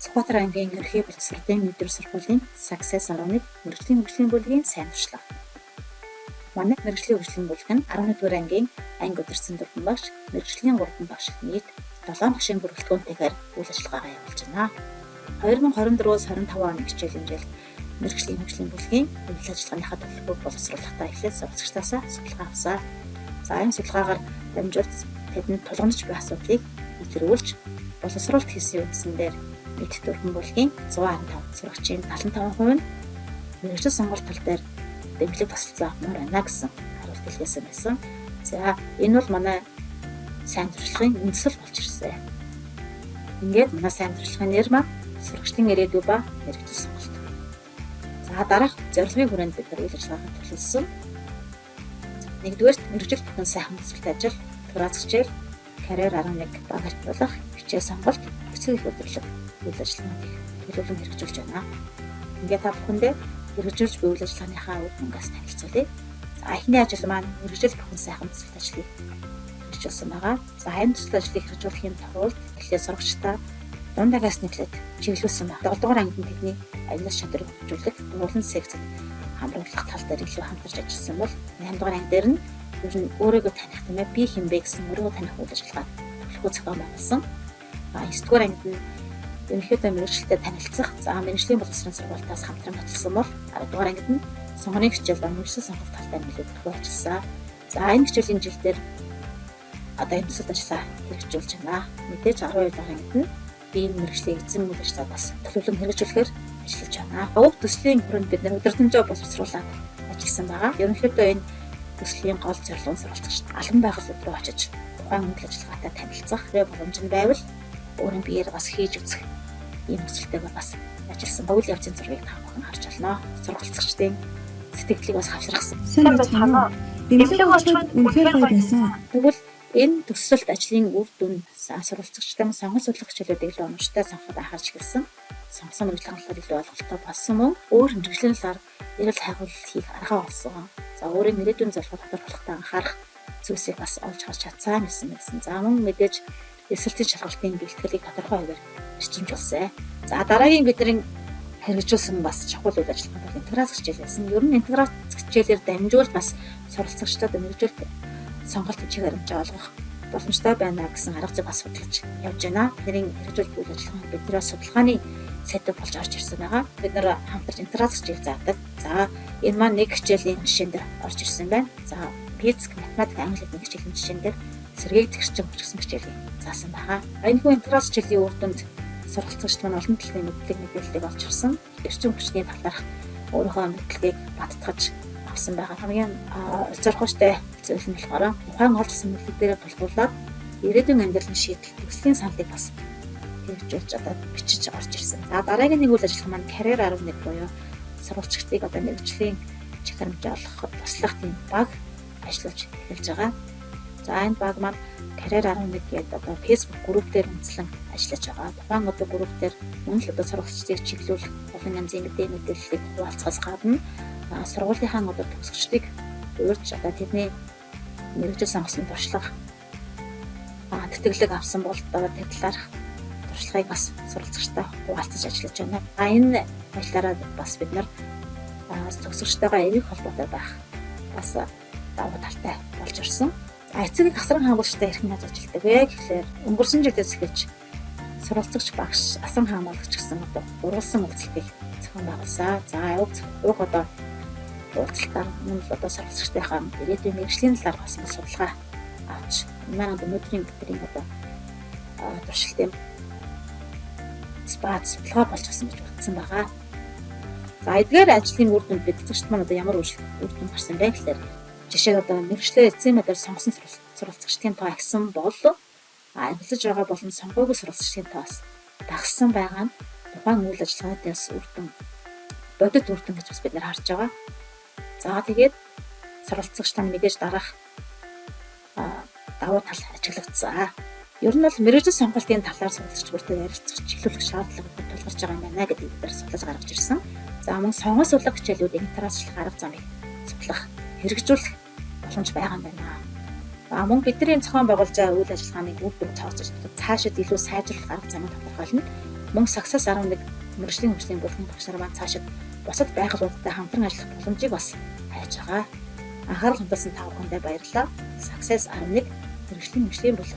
Сүхбаатар аймгийн ерөнхий боловсролын өдөр сургуулийн Success 11 мэрэгжлийн хөгжлийн бүлгийн сайн туршлага. Манай мэрэгжлийн хөгжлийн бүлэг нь 11-р ангийн анги удирсан дөрвөн багш, мэрэгжлийн 3 багш нийт 7 багшийн бүрэлдэхүүнтэйгээр үйл ажиллагаагаа явуулж байна. 2024-с 25 оны хичээлийн жил мэрэгжлийн хөгжлийн бүлгийн үйл ажиллагааныхаа төлөвлөгөөг боловсруулахдаа эхлээд сурвалжчдаасаа судалгаа авсан. За энэ судалгаагаар дамжуулж тэдэнд тулгамдж буй асуудлыг илрүүлж боловсруулалт хийсэн үндсэн дээр нийт дөрвөн бүлгийн 115 сурагчийн 75% нь мэрэгжил сонголт тал дээр дэмжлэг тусалцаа авмаар байна гэсэн хариулт илгээсэн байсан. За энэ бол манай сайн туршлагын үндэслэл болж ирсэн. Ингээд манай сайн туршлагын нэр маань сурагчдын ирээдүй ба мэрэгжил сонголт. За дараах зорилгын хүрээнд бид нар үйл ажиллагаагаа төлөвлөсөн. Нэгдүгээр мэрэгжил бүхэн сайхан төсөлт ажил, турац хичээл, карьер 11 баг ажиллах, хичээл сонголт, эцэг их өдөрлөг үйл ажиллагааг төлөвлөн хэрэгжүүлж байна. Ингээд та бүхэндээ хэрэгжүүлж буй үйл ажиллагааныхаа үр дүнгаас танилцуулъя. За эхний ажил маань мэрэгжил бүхэн сайхан төсөлт ажлыг хэрэгжүүлсэн байгаа. За энэ төсөлт ажлыг хэрэгжүүлэхийн тулд эхлээд сурагчдаа дундаагаас нэглээд чиглүүлсэн байна. 7 дугаар ангид тэдний аялал чадрыг хөгжүүлэх, дуулан секцэд хамруулах тал дээр илүү хамтарч ажилласан бол 8 дугаар анги дээр нь ер нь өөрийгөө таних тийм ээ би хинбэ гэсэн өөрийгөө таних үйл ажиллагаа төлөвлөгөө зохион байгуулсан. 9 дугаар ангид нь ерөнхийдөө мэрэгчлэлтэй танилцах, за мэрэгжлийн боловсролын сургуультаас хамтран баталсан бол 10 дугаар ангид нь сонгоны хичээл ба мэрэгжил сонголт талтай нэлээд төлөвлөгөө ажилласан. За энэ хичээлийн жил дээр одоо энэ төсөл ажиллаа хэрэгжүүлж байна. Мэдээж 12 дугаар ангид нь би мэрэгжлийн эзэн үйл ажиллагаа бас төлөвлөн хэрэгжүүлэхээр ажиллаж байна. Уг төслийн хүрээнд бид өдөртөнжөө боловсруулаад ажилласан байгаа. Ерөнхийдөө энэ төслийн гол зорилго нь суралцагчид албан байгууллага руу очиж тухайн үйл ажиллагаатай танилцах боломж нь байвал өөрийн биеэр бас хийж үзэх ийм төсөлтэйгээ бас ажилласан. Үйл явцын зургийг та бүхэн харж байна. Сургалтчдын сэтгэлдлийг бас хавшрахсан. Сайн байна. Дэмжлэг болчиход үнэхээр гоё байсан. Тэгвэл энэ төсөлт ажлын үр дүн сурвалжчдын сонгон судлах хичээлүүдийг илүү унштай сонгоход анхаарч эхэлсэн. Сонгосон мэргэжлийн талаар илүү ойлголттой болсон мөн өөр мэргэжлийн талаар эрэл хайгуул хийх арга олсон. За өөрийн ирээдүйн зорилгоо тодорхойлоход анхаарах зүйлсийг бас олж харж чадсан гэсэн. За мөн мэдээж эсэлтийн шалгалтын бэлтгэлийг тодорхой хуваар эрчимжүүлсэн. За дараагийн бидний хэрэгжүүлсэн бас чухал үйл ажиллагаа бол интеграц хичээл байсан. Ер нь интеграц хичээлээр дамжуулж бас суралцагчдад мэргэжил сонголт хичээл баримжаа олгох боломжтой байна гэсэн арга зүйг бас судалж явж байна. Бидний хэрэгжүүлж буй үйл ажиллагаа бидний судалгааны сэдв болж орж ирсэн байгаа. Бид нар хамтарч интеграц хичээл заадаг. За энэ маань нэг хичээлийн жишээн дээр орж ирсэн байна. За физик, математик, англи хэлний хичээлийн жишээн дээр сэргээг тэгшчин хүчсэн хичээлийг заасан байгаа. Энэ хүн интеграц хичээлийн үр дүнд суралцагчид маань олон талын мэдээллийг олж авсан. Эрчим хүчний талаарх өөрийнхөө мэдлэгийг баттгаж авсан байгаа. Хамгийн зорилготой зүйл нь болохоор ухаан олжсон мэдлэг дээр тулгуурлаад ирээдүйн амьдралын шийдэл төслийн саналыг бас хэрэгжүүлж одоо бичиж орж ирсэн. За дараагийн нэг үйл ажиллагаа маань карьер 11 буюу сурвалжчдыг одоо мэргэжлийн чухамжаа олгоход туслах тийм баг ажиллаж эхэлж байгаа. За энэ баг маань карьер 11 гэдэг одоо Facebook групп дээр үндэслэн ажиллаж байгаа. Тухайн одоо групп дээр мөн л одоо сурвалжчдыг чиглүүлэх олон янзын мэдээллийг хуваалцахаас гадна сургуулийнхаа одоо төгсөгчдийг уурж одоо тэдний мэргэжил сонгосон туршлага тэтгэлэг авсан бол одоо тэр талаарх туршлагыг бас суралцагчтай хуваалцаж ажиллаж байна. Энэ баялаараа бас бид нар төгсөгчтэйгээ эерэг холбоотой байх бас давуу талтай болж ирсэн. Эцэг их асран хамгаалагчтай хэрхэн яаж ажилладаг вэ гэхлээр өнгөрсөн жилээс эхэлж суралцагч багш асан хамгаалагч гэсэн одоо ургалсан уулзалтыг зохион байгуулсан. За уг одоо уулзалтаар мөн л одоо суралцагчдынхаа ирээдүйн мэргэжлийн талаар бас судалгаа авч манай өнөөдрийн бидний одоо туршилтын спад судалгаа болж гисэн гэж бодсон байгаа. За эдгээр ажлын үр дүнд бид эцэгчд маань одоо ямар үр дүн гарсан бэ гэхлээр жишээ одоо мэргэжлээ эзэн мэдээр сонгосон суралцагчдын тоо ихсэн бол ажиллаж байгаа болон сонгоогүй суралцагчдын тоос дагсан байгаа нь тухайн үйл ажиллагаатаас үр дүн бодит үр дүн гэж бас бид нар харж байгаа. За тэгээд суралцагч тань мэдээж дараах давуу тал ажиглагдсан. Ер нь бол мэргэжил сонголтын талаар суралцагч бүртээ ярилцах чиглүүлэх шаардлагыг тулгарч байгаа юм байна гэдэг бид нар судлаж гаргаж ирсэн. За мөн сонгон судлах хичээлүүдийн интерацлах арга замыг судлах, хэрэгжүүлэх боломж байгаа юм байна. Мөн бидний зохион байгуулж байгаа үйл ажиллагааны үр дүн цаашид илүү сайжруулах арга замыг тодорхойлно. Мөн Success 11 мэргэжлийн хөгжлийн бүлгийн багш нар маань цаашид бусад байгууллагуудтай хамтран ажиллах боломжийг бас хайж байгаа. Анхаарал хандуулсан та бүхэндээ баярлалаа. Success 11 мэргэжлийн бүлэг